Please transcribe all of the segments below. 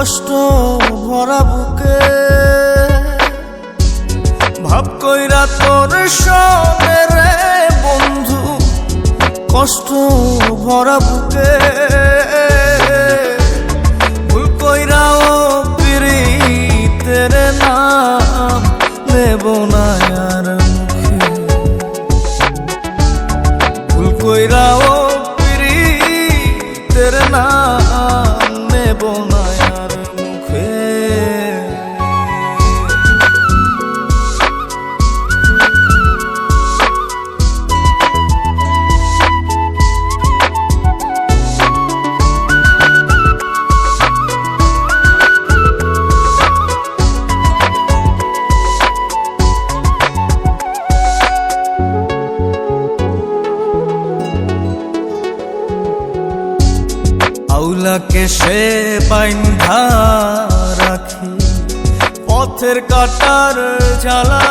কষ্ট ভরা বুকে ভাব কইরা তোর সনে রে বন্ধু, কষ্ট ভরা বুকে ভুল কইরাও পিরিতের নাম নেব না আর মুখে, ভুল কইরাও পিরিতের নাম নেব না আর মুখে। আউলাকে সে বাইন্ধা রাখি পথের কাটার জ্বালা,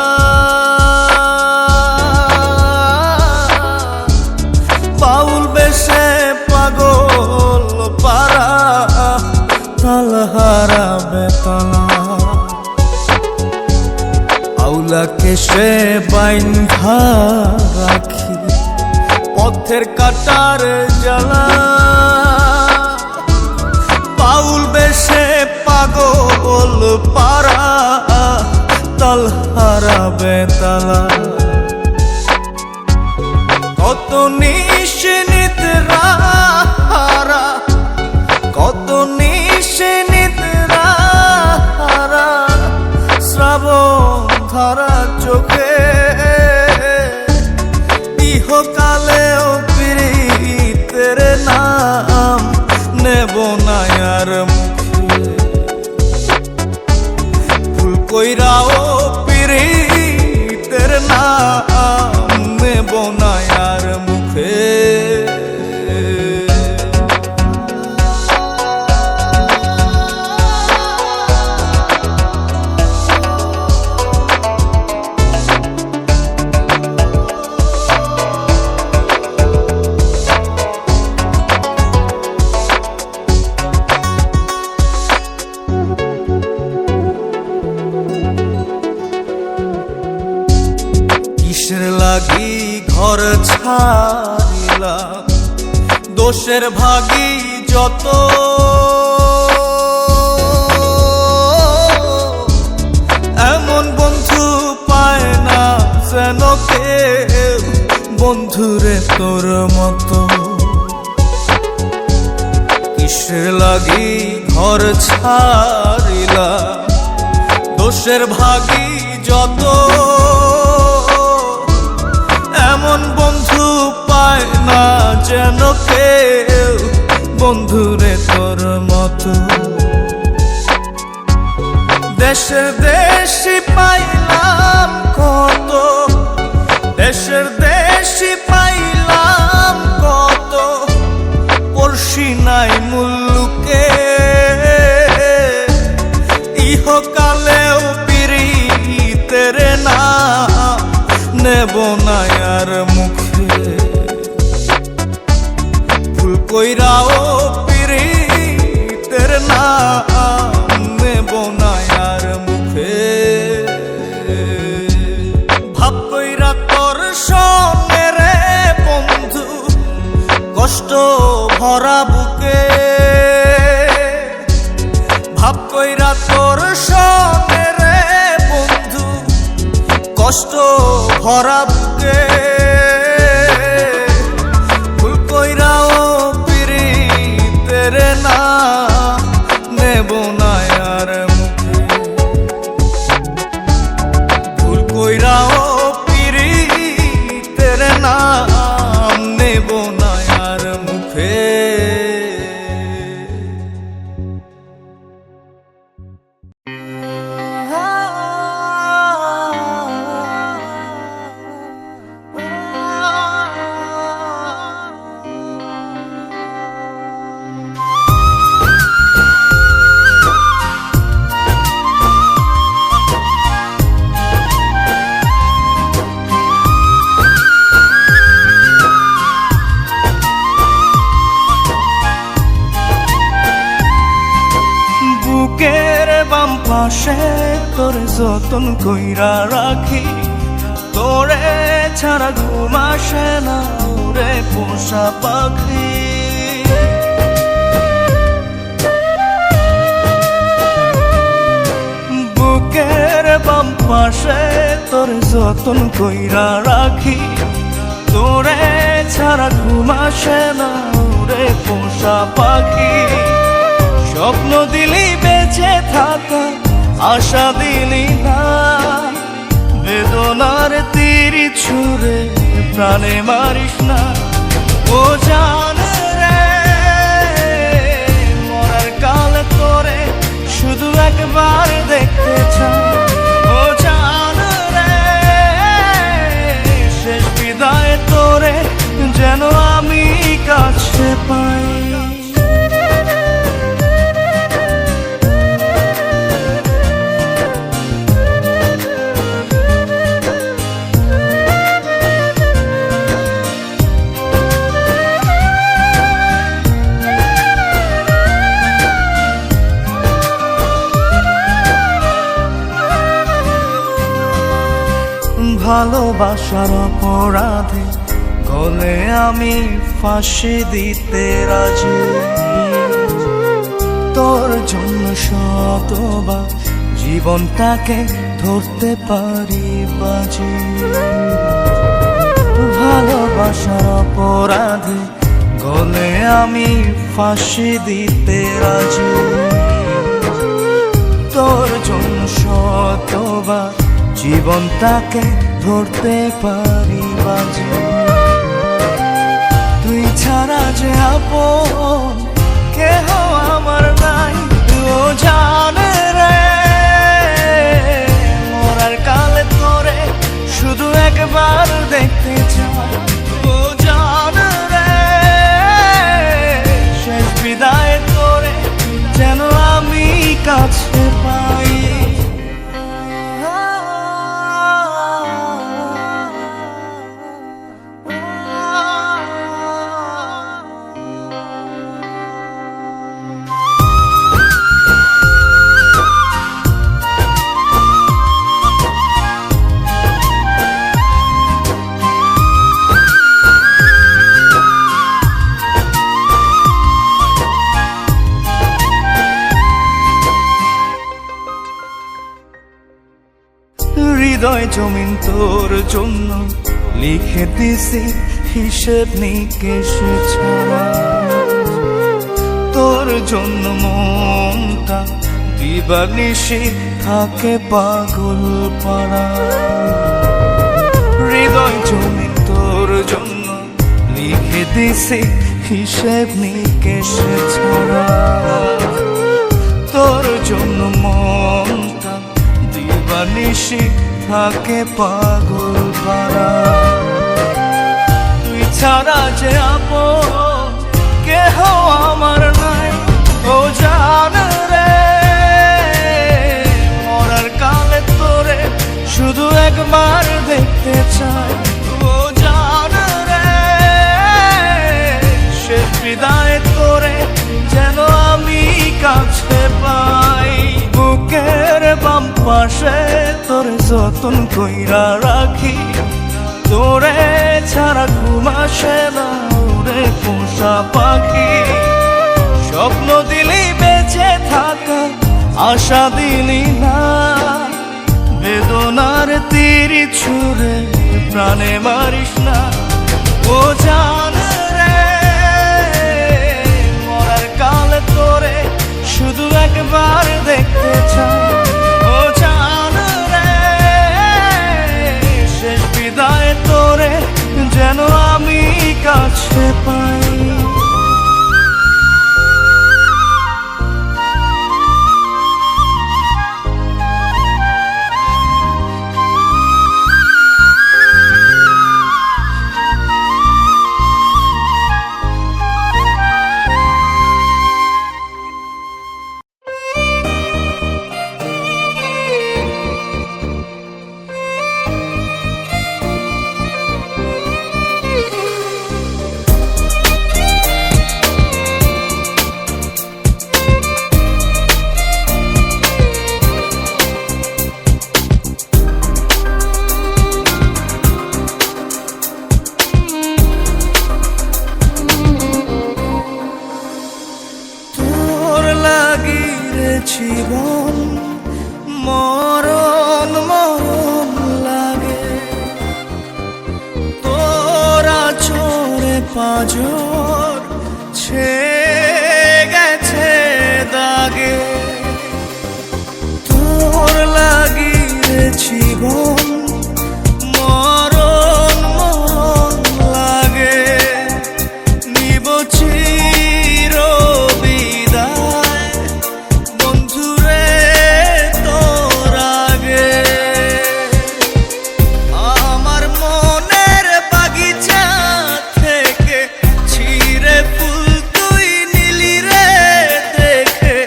বাউল বেশে পাগল পারা তালহারা বেতলা। আউলাকে সে বাইন্ধা রাখি পথের কাটার জ্বালা, বাউল বেশে পাগল পারা তালহারা বেতালা। কত নিশিনিতরা কত নিশিনিতরা শ্রাবণ ধারা চোখে, ইহকালেও পিরিতের নাম নেব না আর মুখে, ভুল কইরাও পিরিতের নাম নেব না আর মুখে। কিসের লাগি ঘর ছাড়িলাম দোষের ভাগী যত, এমন বন্ধু পায় না যেন কেউ বন্ধুরে তোর মতো। কিসের লাগি ঘর ছাড়িলাম দোষের ভাগী যত, এমন বন্ধু পায় না যেন কেউ বন্ধুরে তোর মতো। দেশের দেশি পাইলাম কত, দেশের দেশি পাইলাম কত, পড়শি নাই মুল্লুকে, ইহকালেও পিরিতের নাম নেব না আর মুখে, ভুল কইরাও পিরিতের নাম নেব না আর মুখে। ভাব কইরা তোর সনে রে বন্ধু, কষ্ট ভরা বুকে ভাব কইরা তোর সনে রে বন্ধু, কষ্ট ভরা বুকে ভুল কইরাও পিরিতের নাম নেব না আর মুখে, ভুল কইরাও পিরিতের নাম নেব না আর মুখে। পাশে তোরে যতন কইরা রাখি, তোরে ছাড়া ঘুম আসে না রে পোষা পাখি। বুকের বাম পাশে তোরে যতন কইরা রাখি, তোরে ছাড়া ঘুম আসে না রে পোষা পাখি। স্বপ্ন দিলি বেঁচে থাকা, আশা দিলি না, বেদনার তীর ছুঁড়ে প্রাণে মারিস না। ও জান রে, মরার কাল তোরে শুধু একবার দেখতে চাই। ও জান রে, শেষ বিদায় তোরে যেন আমি কাছে পাই। ভালোবাসার অপরাধে গলে আমি ফাঁসি দিতে রাজি, তোর জন্য শতবার জীবনটাকে ধরতে পারি বাজি। ভালোবাসার অপরাধে গলে আমি ফাঁসি দিতে রাজি, তোর জন্য শতবার জীবনটাকে ধরতে পারি বাজি। তুই ছাড়া যে আপন কেহ আমার নাই। ও জান রে, মরার কালে তোরে শুধু একবার দেখতে চাই। ও জান রে, শেষ বিদায় তোরে যেন আমি কাছে পাই। হৃদয় জমিন তোর জন্য লিখে দিছি হিসেব নিকেশ ছাড়া, তোর জন্য মনটা দিবানিশি থাকে পাগল পাড়া। হৃদয় জমিন তোর জন্য লিখে দিছি হিসেব নিকেশ ছাড়া, তোর জন্য মনটা দিবানিশি থাকে পাগল পাড়া। তুই ছাড়া যে আপন কেহ আমার নাই। ও জান রে, মরার কালে তোরে শুধু একবার দেখতে চাই। ও জান রে, শেষ বিদায় তোরে যেন আমি কাছে পাই। বুকের বাম পাশে তোরে যতন কইরা রাখি, তোরে ছাড়া ঘুম আসে না রে পোষা পাখি। স্বপ্ন দিলি বেঁচে থাকা, আশা দিলি না, বেদনার তীর ছুঁড়ে প্রাণে মারিস না। ও জান রে, মরার কালে তোরে শুধু একবার দেখতে চাই। ও জান রে, শেষ বিদায় তোরে যেন আমি কাছে পাই। জীবন মরণ মরণ লাগে, তোরা চোরে পাঁজর ছেয়ে গেছে দাগে। তোর লাগি জীবন মরণ মরণ লাগে, নিব চির বিদায় বন্ধুরে তোর আগে। আমার মনের বাগিচা থেকে ছিঁড়ে ফুল তুই নিলি রে দেখে,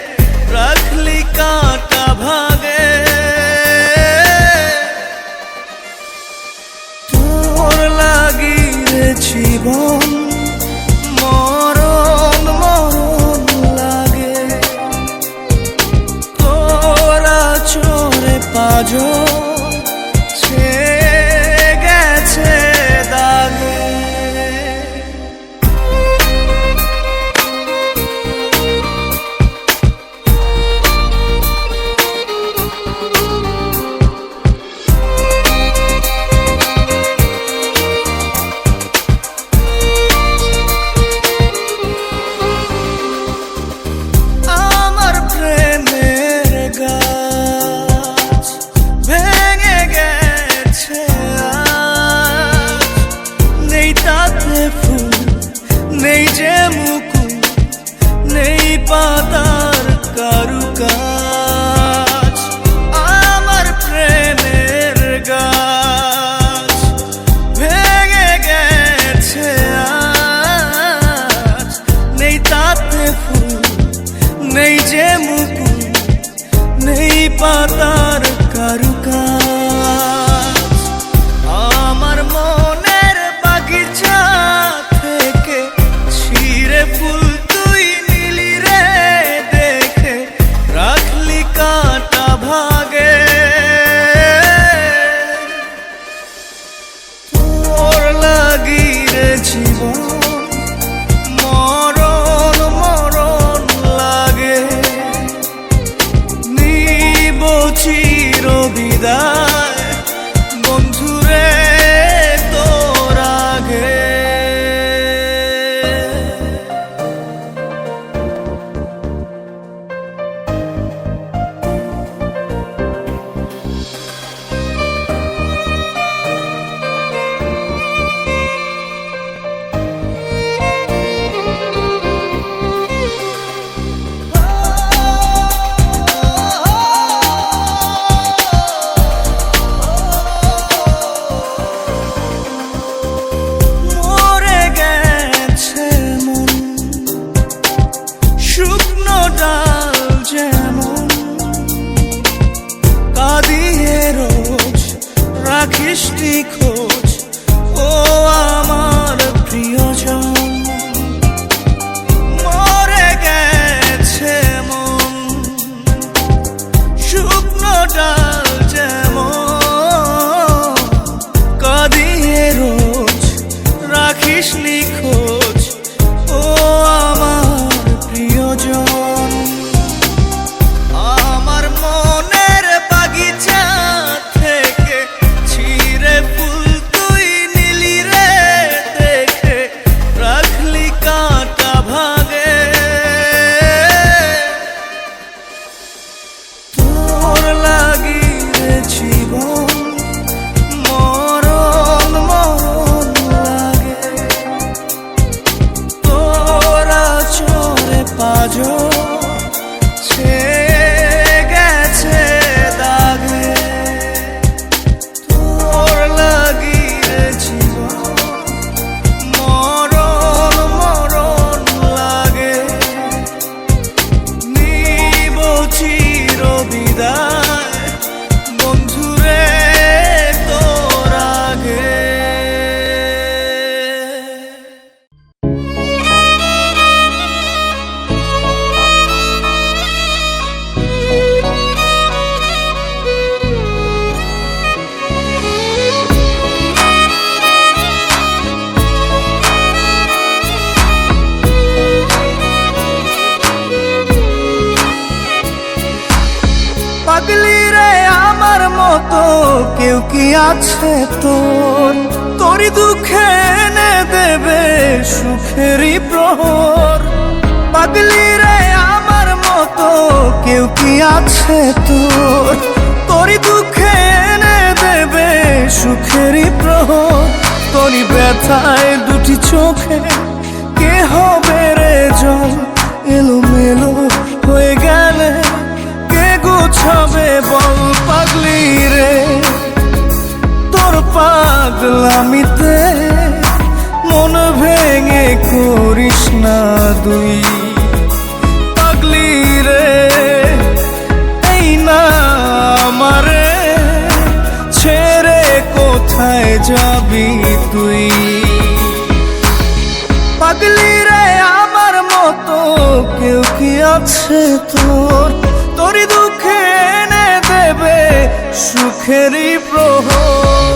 রাখলি কাঁটা ভাগে। তোর লাগি জীবন মরণ মরণ লাগে, তোরা চোরে পাঁজর ছেয়ে গেছে দাগে। আমার প্রেমের গাছ ভেঙে গেছে আজ, নেই তাতে ফুল নেই যে মুকুল, নেই পাতার কারুকাজ। আমার প্রেমের গাছ ভেঙে গেছে আজ, নেই তাতে ফুল নেই যে মুকুল, নেই পাতার কারুকাজ। আমার মনের বাগিচা থেকে ছিঁড়ে ফুল তুই নিলি রে দেখে, রাখলি কাঁটা ভাগে। তোর লাগি রে জীবন মরণ মরণ লাগে, নিব চির বিদায় বন্ধুরে তোর আগে। মরে গেছে মন শুকনো ডাল যেমন, কাঁদিয়ে রোজ রাখিসনি খোঁজ ও আমার প্রিয়জন। মরে গেছে মন শুকনো ডাল যেমন, কাঁদিয়ে রোজ রাখিসনি খোঁজ ও আমার প্রিয়জন। আমার মনের বাগিচা থেকে ছিঁড়ে ফুল পাগলি রে আমার মতো কেউ কি আছে তোর, তোরই দুঃখে এনে দেবে সুখেরই প্রহর। পাগলি রে আমার মতো কেউ কি আছে তোর, তোরই দুঃখে এনে দেবে সুখেরই প্রহর। তোরই ব্যথায় দুটি চোখে কে হবে রে জল, এলোমেলো হয়ে গেলে কে গোছাবে বল। পাগলি রে তোর পাগলামিতে মন ভেঙে করিস না দুই। পাগলি রে এই না আমারে ছেড়ে কোথায় যাবি তুই। পাগলি রে আমার মতো কেউ কি আছে তোর, তোরই দুঃখে এনে দেবে সুখেরই প্রহর।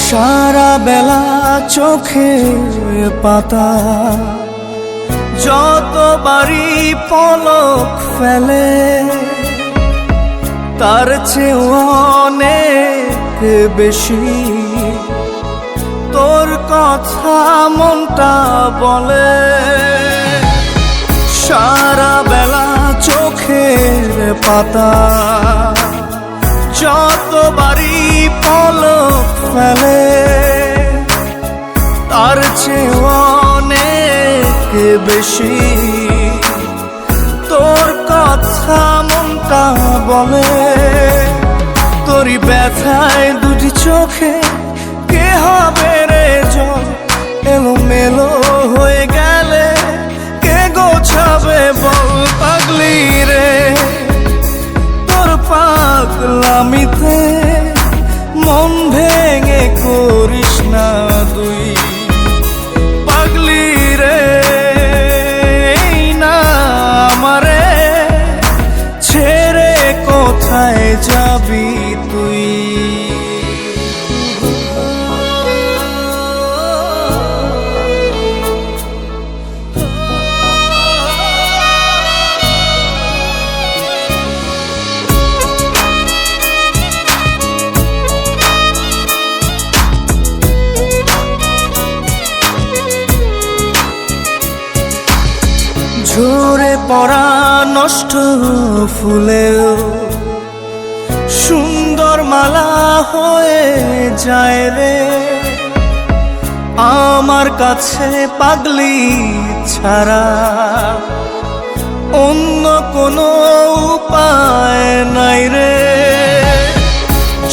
সারা বেলা চোখে পাতা যতবারই পলক ফেলে, তার চেয়ে অনেক বেশি তোর কথা মনটা বলে। সারা বেলা চোখের পাতা যতবারই পলক ফেলে, তার চেয়ে অনেক বেশি তোর কথা মনটা বলে। তোরই ব্যথায় দুটি চোখে কে হবে রে জল, এলোমেলো হয়ে গেলে কে গোছাবে বল। পাগলি রে তোর পাগলামিতে মন ভেঙে করিস না দুই। পাগলি রে এই না আমারে ছেড়ে কোথায় যাবি তুই। ঝরে পড়া নষ্ট ফুলেও সুন্দর মালা হয়ে যায় রে আমার কাছে। পাগলি ছাড়া অন্য কোনো উপায় নাই রে।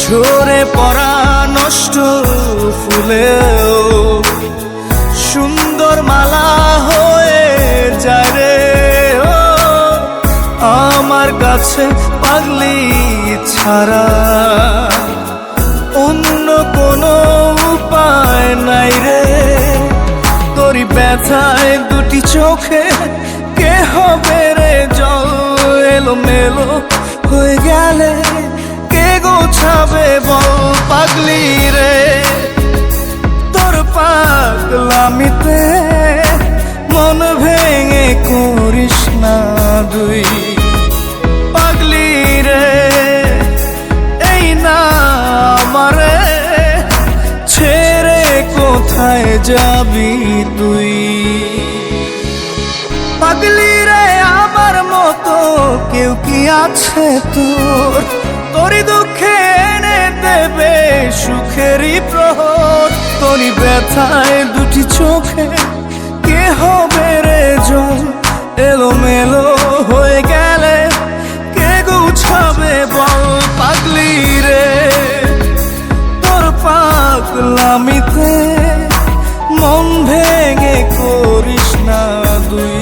ঝরে পড়া নষ্ট ফুলেও সুন্দর মালা হয়ে যায় রে আমার কাছে। পাগলি ছাড়া অন্য কোনো উপায় নাই রে। তোরই ব্যথায় দুটি চোখে কে হবে রে জল, এলোমেলো হয়ে গেলে কে গোছাবে বল। পাগলি রে তোর পাগলামিতে মন ভেঙে করিস না দুই। পাগলি রে এই না আমারে ছেড়ে কোথায় যাবি তুই। পাগলি রে আমার মতো কেউ কি আছে তোর, তোরই দুঃখে এনে দেবে সুখেরই প্রহর। তোরই ব্যথায় দুটি চোখে কে হবে রে জল, এলোমেলো হয়ে গেলে কে গুছাবে বল। পাগলি রে তোর পাগলামিতে মন ভেঙে করিস না দুই।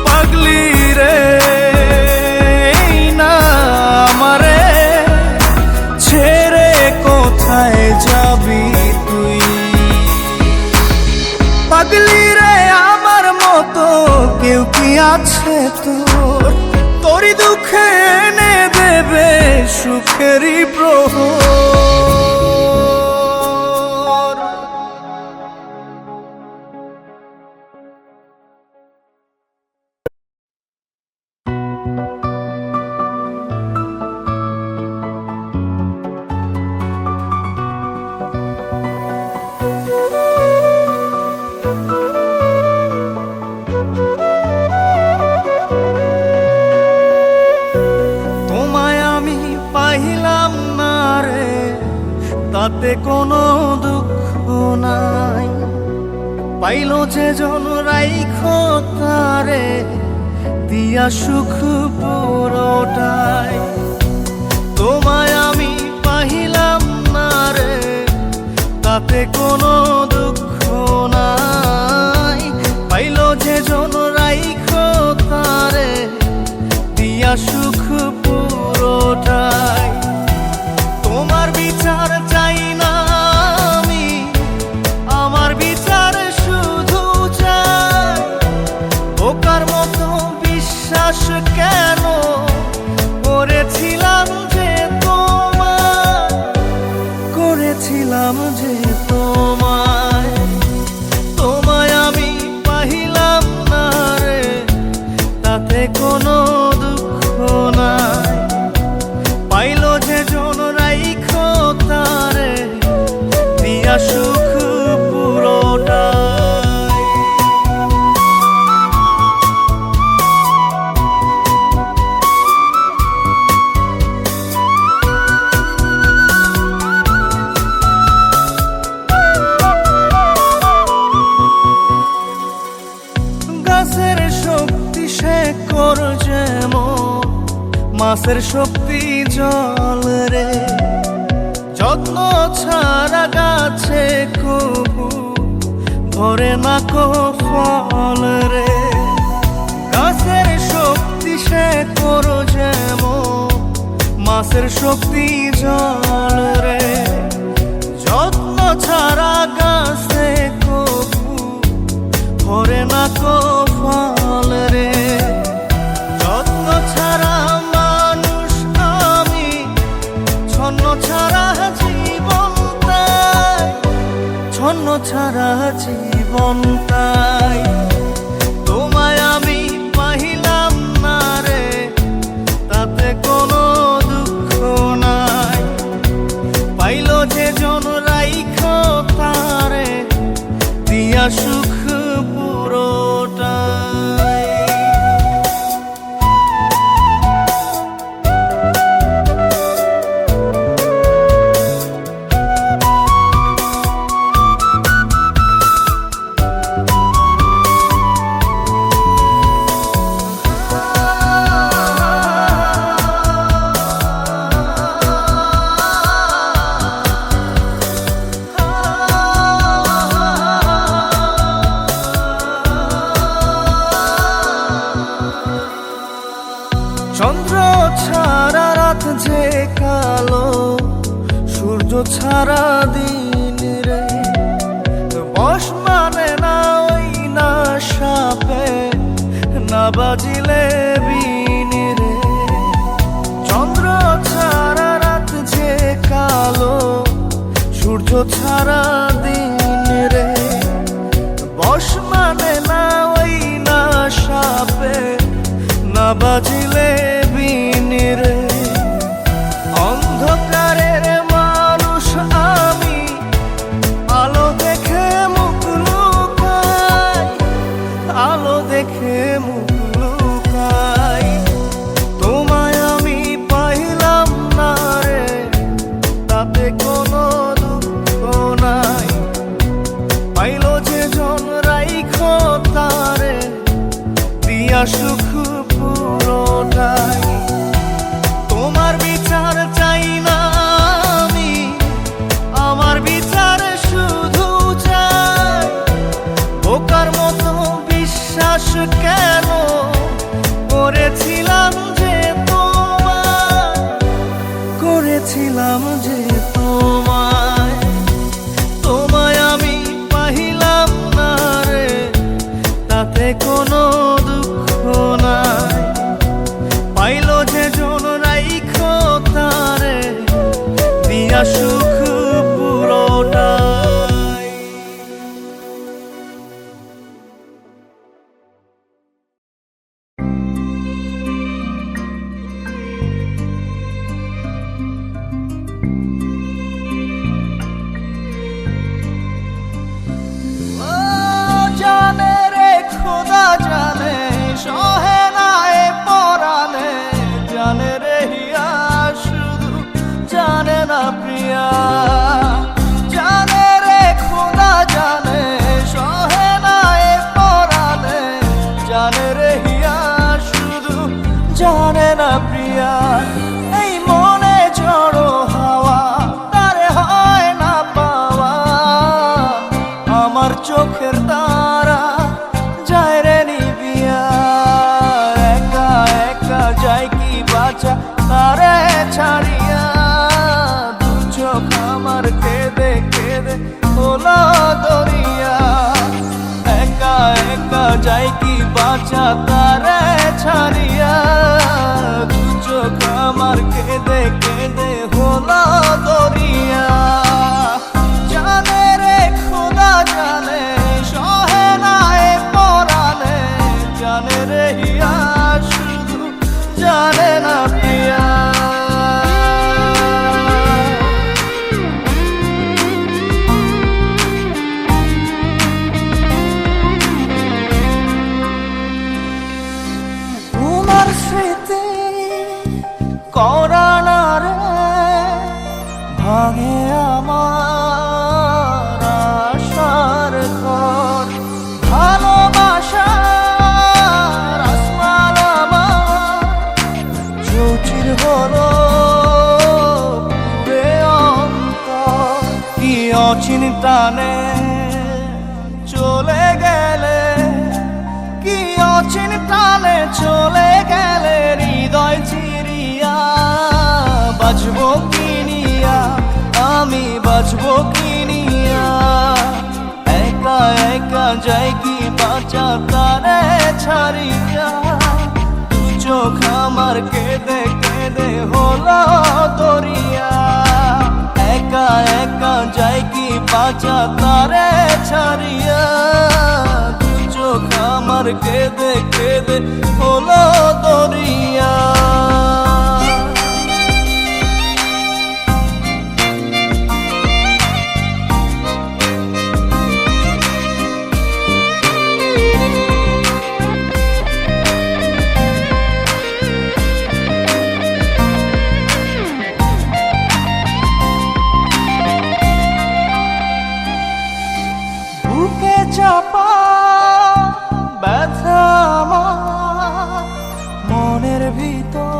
পাগলি রে এই না আমারে ছেড়ে কোথায় যাবি তুই। পাগলি বুঝলি রে আমার মতো কেউ কি আছে তোর, তোরই দুঃখে এনে দেবে সুখেরই প্রহর। পাইলাম না রে তাতে কোনো দুঃখ নাই, পাইল যে জন রাইখো তারে দিয়া সুখ পুরোটাই। তোমায় আমি পাইলাম না রে তাতে কোনো দুঃখ নাই, পাইল যে জন রাইখো তারে দিয়া সুখ পুরোটাই। তোমার বিচার চাই না আমি, আমার বিচার শুধু চাই। বোকার মতো বিশ্বাস কেন করেছিলাম যে তোমায়, করেছিলাম যে তোমায়। তোমায় আমি পাইলাম না রে তাতে কোনো দুঃখ নাই, পাইল যে জন রাইখো তারে দিয়া সুখ পুরোটাই। গাছের শক্তি শেকর যেমন, মাছের শক্তি জল রে, যত্ন ছাড়া গাছে কবু ধরে না কো ফল রে। গাছের শক্তি শেকর যেমন, মাছের শক্তি জল রে, যত্ন ছাড়া গাছে কবু ধরে না কো ফল রে। যত্ন ছাড়া মানুষ আমি, ছন্ন ছাড়া জীবন তাই, ছন্ন ছাড়া জীবন তাই। তোমায় আমি পাইলাম না রে তাতে কোনো দুঃখ নাই, পাইল যে জন রাইখো তারে দিয়া সুখ পুরোটাই। চন্দ্র ছাড়া রাত যে কালো, সূর্য ছাড়া দিন রে, বশ মানে না ওই না সাপে, না বাজিলে বিন রে। চন্দ্র ছাড়া রাত যে কালো, সূর্য ছাড়া দিন রে, বশ মানে না ওই না সাপে, না বাজিলে বিন রে। অন্ধকারের মানুষ আমি, আলো দেখে মুখ লুকাই, আলো দেখে মুখ লুকাই। তোমায় আমি পাইলাম না রে তাতে কোনো দুঃখ নাই, পাইল যে জন রাইখো তারে দিয়া সুখ পুরোটাই। তোমার বিচার চাই না আমি, আমার বিচার শুধু চাই। বোকার মতো বিশ্বাস কেন করেছিলাম যে তোমায়, করেছিলাম যে তোমায়। তোমায় আমি পাইলাম না রে মনে কোনো দুঃখ নাই, পাইল যে জন রাইখো তারে দিয়া সুখ পুরোটাই। ও জানে রে খোদা জানে, সহে না এ পরাণে, জানে রে হিয়া শুধু জানে না প্রিয়া। জানে রে খোদা জানে, সহে না এ পরাণে, জানে রে হিয়া শুধু জানে না প্রিয়া। এই মনে ঝড়ো হাওয়া তারে হয় না পাওয়া, আমার চোখের তারা যায় রে নিবিয়া। একা একা যায় কি বাঁচা তারে ছাড়িয়া, দু চোখ আমার কেঁদে কেঁদে হলো দরিয়া। একা একা যায় কি বাঁচা তারে ছাড়িয়া, দু চোখ আমার কেঁদে কেঁদে হলো দরিয়া। জানে রে খোদা জানে, সহে না এ পরাণে, জানে রে হিয়া শুধু জানে না প্রিয়া। তোমার স্মৃতি করানা রে ভাঙে আমার আশার ঘর। ভালোবাসার আসমান আমার চৌচির হলো পুরে অন্তর। কি অচিন টানে চলে গেলে, কি অচিন টানে চলে গেলে, হৃদয় চিরিয়া বাজবো কিনিয়া, আমি বাজবো কিনিয়া। একা একা যাই কি বাঁচা তারে ছাড়িয়া, দু চোখ আমার কেঁদে কেঁদে হলো দরিয়া। একা একা যাই কি বাঁচা তারে ছাড়িয়া, দু চোখ আমার কেঁদে কেঁদে হলো দরিয়া। বুকে চাপা ব্যথা আমার মনের ভিতর,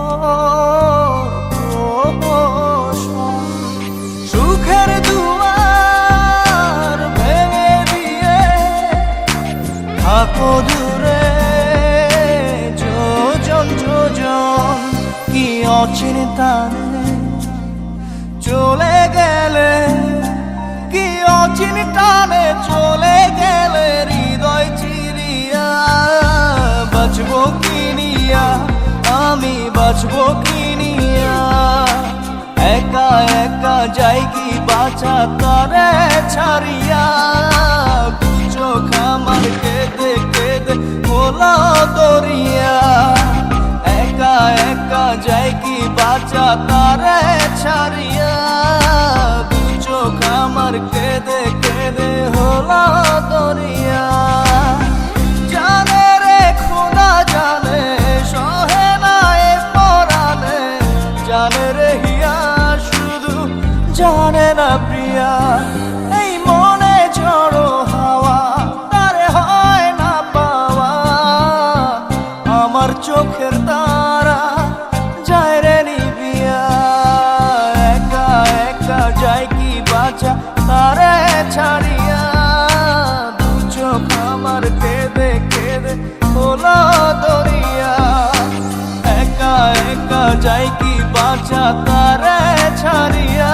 সুখের দুয়ার ভেঙে দিয়ে থাকো দূরে যোজন যোজন। কি অচিন টানে চলে গেলে, কি অচিন টানে চলে গেলে, হৃদয় চিরিয়া বাজবো কিনিয়া, আমি বাজবো কিনিয়া। একা একা যাই কি বাঁচা তারে ছাড়িয়া, দু চোখ আমার কেঁদে কেঁদে হলো দরিয়া। একা একা যাই কি বাঁচা তারে ছাড়িয়া, দু চোখ আমার কেঁদে কেঁদে হলো দরিয়া। জানে রে খোদা জানে, সহে না এ পরাণে, জানে রে হিয়া শুধু জানে না প্রিয়া। এই মনে ঝড়ো হাওয়া তারে হয় না পাওয়া, আমার চোখের তারা যায় রে নিবিয়া। একা একা যায় কি বাঁচা তারে ছাড়িয়া, দু চোখ আমার কেঁদে কেঁদে হলো দরিয়া। একা একা যায় কি বাঁচা তারে ছাড়িয়া,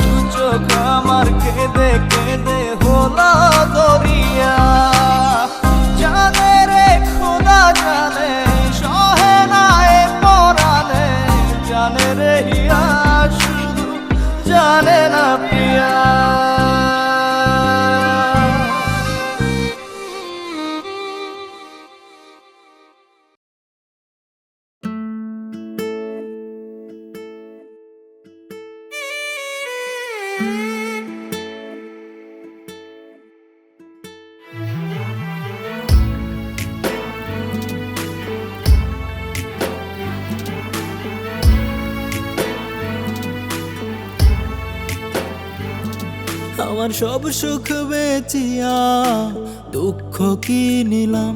দু চোখ আমার কেঁদে কেঁদে হলো দরিয়া। আমার সব সুখ বেচিয়া দুঃখ কি নিলাম,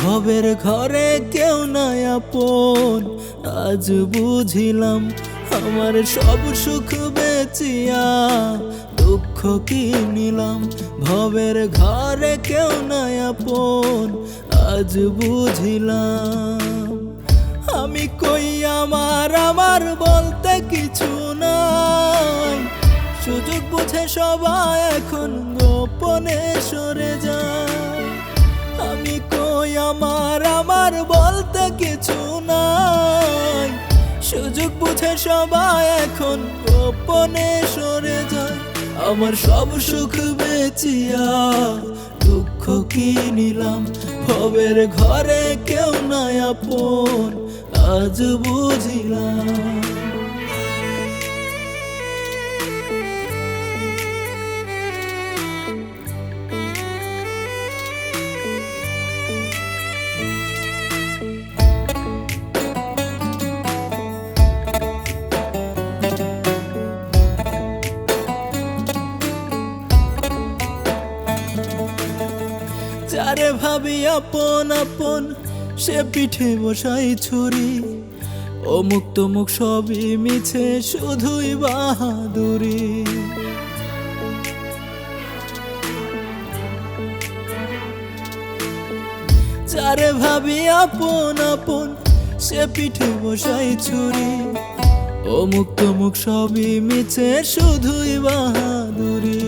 ভবের ঘরে কেউ নাই আপন, আজ বুঝিলাম। আমার সব সুখ বেচিয়া দুঃখ কি নিলাম, ভবের ঘরে কেউ নাই আপন, আজ বুঝিলাম। আমি কই আমার আমার বলতে কিছু নাই, সুযোগ বুঝে সবাই এখন গোপনে সরে যায়। আমি কই আমার আমার বলতে কিছু নাই, সুযোগ বুঝে সবাই এখন গোপনে সরে যায়। আমার সব সুখ বেচিয়া দুঃখ কি নিলাম, ভবের ঘরে কেউ নাই আপন, আজ বুঝিলাম। যারে ভাবি আপন আপন, সে পিঠে বসাই ছুরি, অমুক তমুক সবই মিছে, শুধুই বাহাদুরি। যারে ভাবি আপন আপন, সে পিঠে বসাই ছুরি, অমুক তমুক সবই মিছে, শুধুই বাহাদুরি।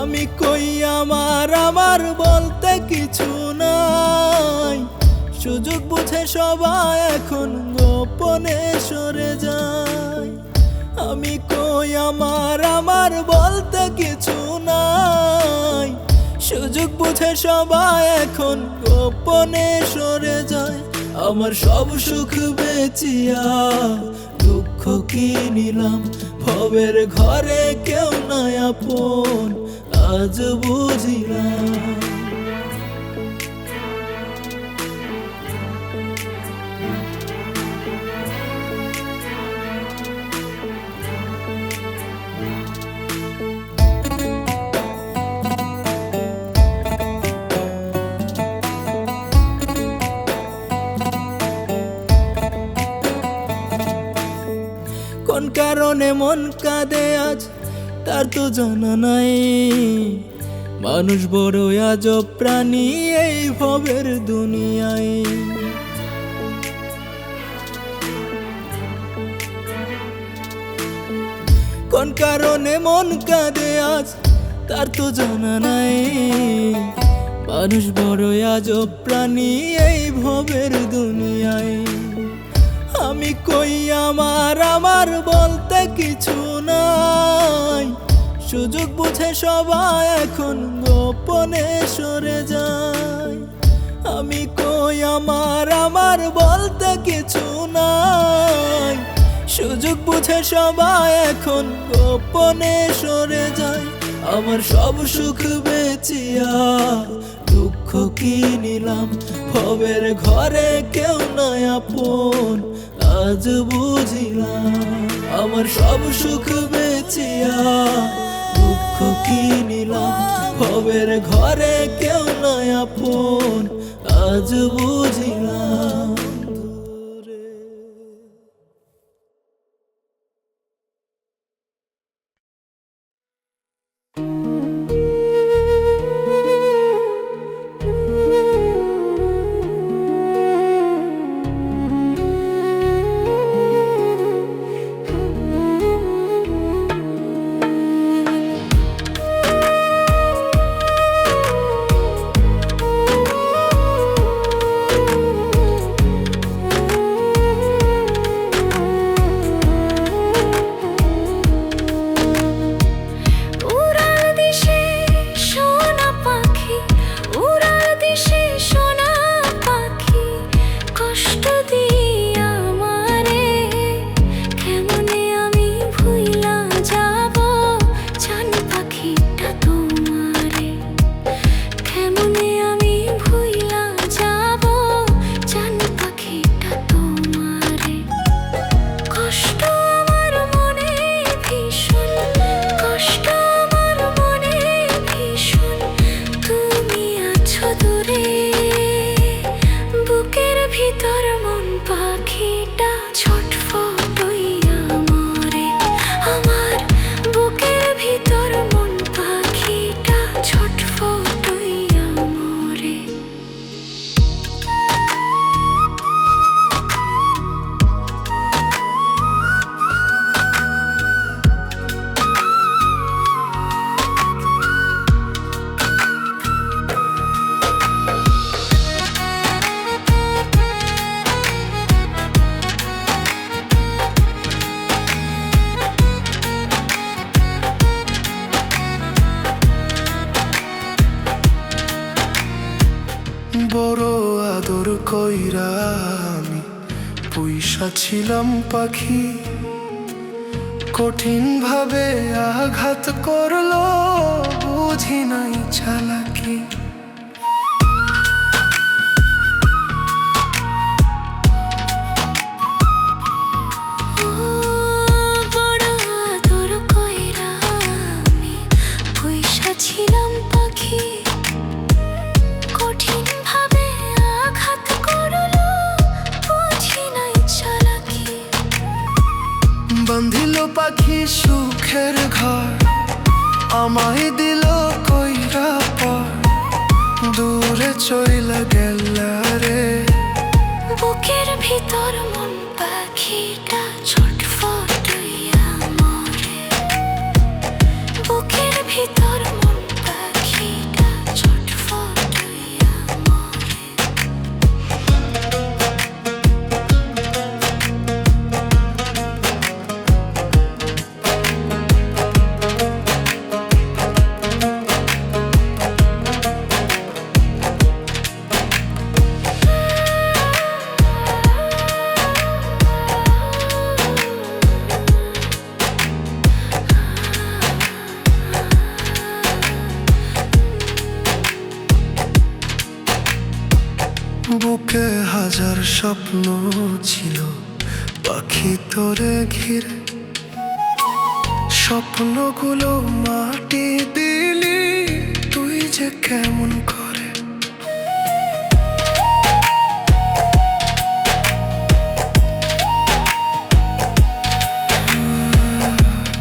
আমি কই আমার আমার বলতে কিছু নাই, সুযোগ বুঝে সবাই এখন গোপনে সরে যায়। আমি কই আমার আমার বলতে কিছু নাই, সুযোগ বুঝে সবাই এখন গোপনে সরে যায়। আমার সব সুখ বেচিয়া দুঃখ কি নিলাম, ভবের ঘরে কেউ নাই আপন, আজ বুঝিলাম। কোন কারণে মন কাঁদে আজ তার তো জানা নাই, মানুষ বড় আজব প্রাণী এই ভবের দুনিয়ায়। কোন কারণে মন কাঁদে আজ তার তো জানা নাই, মানুষ বড় আজব প্রাণী এই ভবের দুনিয়ায়। আমি কই আমার আমার বলতে কিছু নাই, সুযোগ বুঝে সবাই এখন গোপনে সরে যায়। আমি কই আমার আমার বলতে কিছু নাই, সুযোগ বুঝে সবাই এখন গোপনে সরে যায়। আমার সব সুখ বেচিয়া দুঃখ কি নিলাম, ভবের ঘরে কেউ নাই আপন, আজ বুঝিলাম। আমার সব সুখ বেচিয়া দুঃখ কি নিলাম, ভবের ঘরে কেউ নাই আপন, আজ বুঝিলাম। বড় আদর কইরা আমি পুইসা ছিলাম পাখি, কঠিন ভাবে আঘাত করলো, বুঝি নাই চালাকি। ছিলাম পাখি, কঠিন ভাবে আঘাত করলো, বুঝি নাই চালাকি। বান্ধিল পাখি সুখের ঘর, আমায় দিল কইরা পর, দূরে চইলা গেলা রে। বুকের ভিতর মন পাখিটা ছটফটাইয়া মরে, বুকের ভিতর মন পাখিটা ছটফটাইয়া মরে। বুকে হাজার স্বপ্ন ছিল পাখি তোরে ঘিরে, স্বপ্নগুলো মাটি দিলি তুই যে কেমন করে।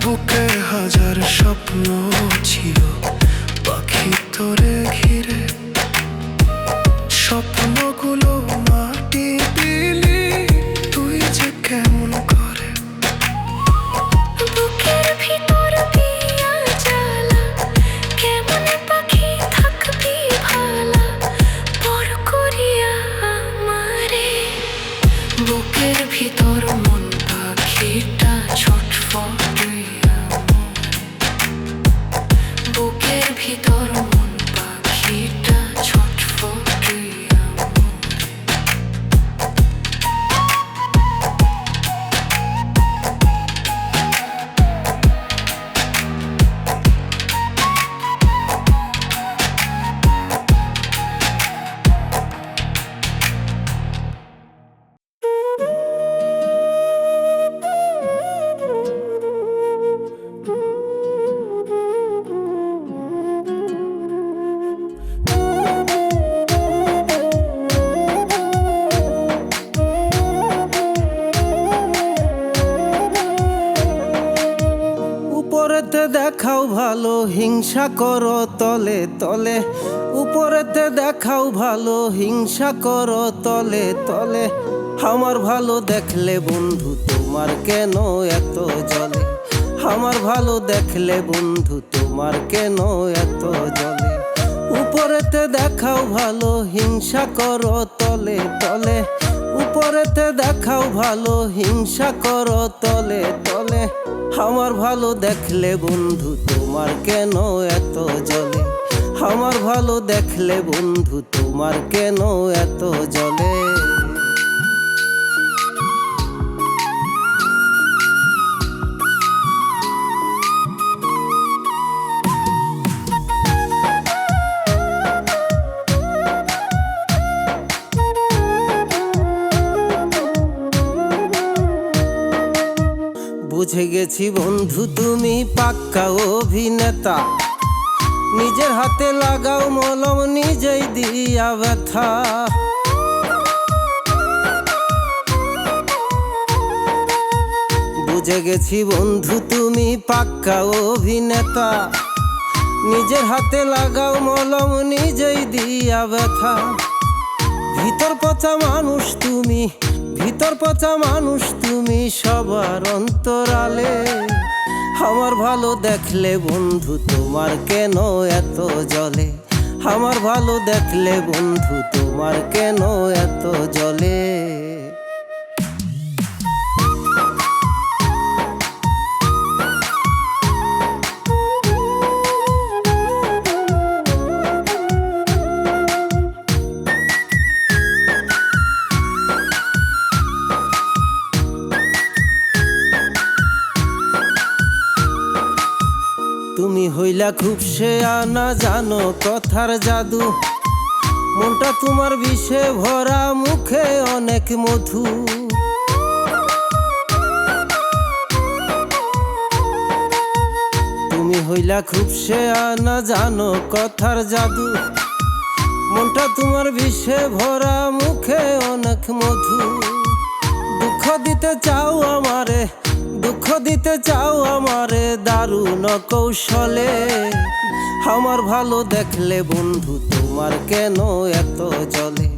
বুকে হাজার স্বপ্ন ছিল পাখি তোরে ঘিরে, স্বপ্নগুলো মাটি দিলি তুই যে কেমন করে। বুকের ভিতর দিয়া জ্বালা, কেমন পাখি থাকবি ভালা, পর করিয়া আমারে। বুকের ভিতর মন পাখিটা ছটফটাইয়া মরে, বুকের ভিতর মন পাখিটা ছটফটাইয়া মরে। উপরেতে দেখাও ভালো, হিংসা করো তলে তলে। উপরেতে দেখাও ভালো, হিংসা করো তলে তলে। আমার ভালো দেখলে বন্ধু তোমার কেন এত জ্বলে, আমার ভালো দেখলে বন্ধু তোমার কেন এত জ্বলে। উপরেতে দেখাও ভালো, হিংসা করো তলে তলে। উপরেতে দেখাও ভালো, হিংসা করো তলে তলে। আমার ভালো দেখলে বন্ধু তোমার কেন এত জ্বলে, আমার ভালো দেখলে বন্ধু তোমার কেন এত জ্বলে। বুঝে গেছি বন্ধু তুমি পাক্কা অভিনেতা, নিজের হাতে লাগাও মলম নিজেই দিয়া ব্যথা। বুঝে গেছি বন্ধু তুমি পাক্কা অভিনেতা, নিজের হাতে লাগাও মলম নিজেই দিয়া ব্যথা। ভিতর পচা মানুষ তুমি, ভিতর পচা মানুষ তুমি সবার অন্তরালে। আমার ভালো দেখলে বন্ধু তোমার কেন এত জ্বলে, আমার ভালো দেখলে বন্ধু তোমার কেন এত জ্বলে। হইলা খুব সে আনা জানো কথার জাদু মনটা তোমার বিষে ভরা মুখে অনেক মধু তুমি হইলা খুব সে আনা জানো কথার জাদু মনটা তোমার বিষে ভরা মুখে অনেক মধু দুঃখ দিতে চাও আমারে দুঃখ দিতে চাও আমারে দারুণ কৌশলে আমার ভালো দেখলে বন্ধু তোমার কেন এত জ্বলে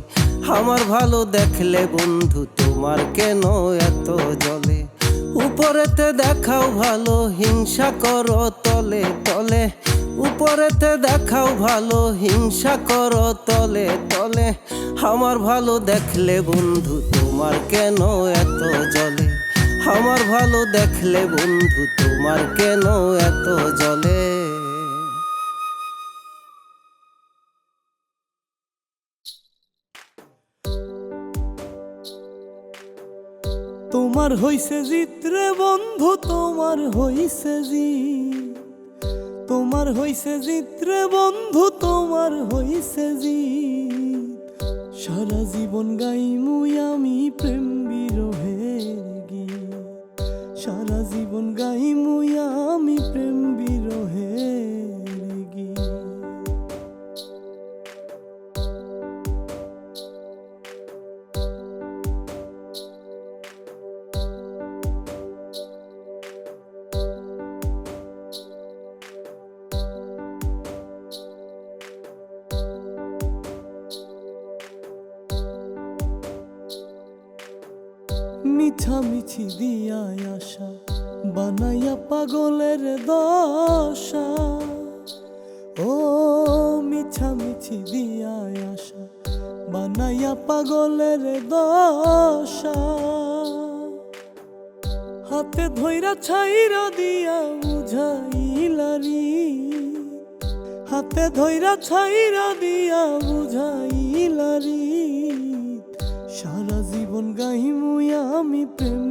আমার ভালো দেখলে বন্ধু তোমার কেন এত জ্বলে উপরেতে দেখাও ভালো হিংসা করো তলে তলে উপরেতে দেখাও ভালো হিংসা করো তলে তলে আমার ভালো দেখলে বন্ধু তোমার কেন এত জ্বলে আমার ভালো দেখলে বন্ধু তোমার কেন এত জ্বলে তোমার হইছে জিত্রে বন্ধু তোমার হইছে জিত তোমার হইছে জিত্রে বন্ধু তোমার হইছে জিত সারা জীবন গাইমুই আমি প্রেম বিরহের গীত সারা জীবন গাইমুই আমি প্রেম বিরহের গীত মিছামিছি দিয়া আশা বানাইয়া পাগলের দশা ও মিছামিছি দিয়া আশা বানাইয়া পাগলের দশা হাতে ধইরা ছাইরা দিয়া বুঝাইলারি হাতে ধইরা ছাইরা দিয়া বুঝাইলারি সারা জীবন গাইমুই আমি প্রেম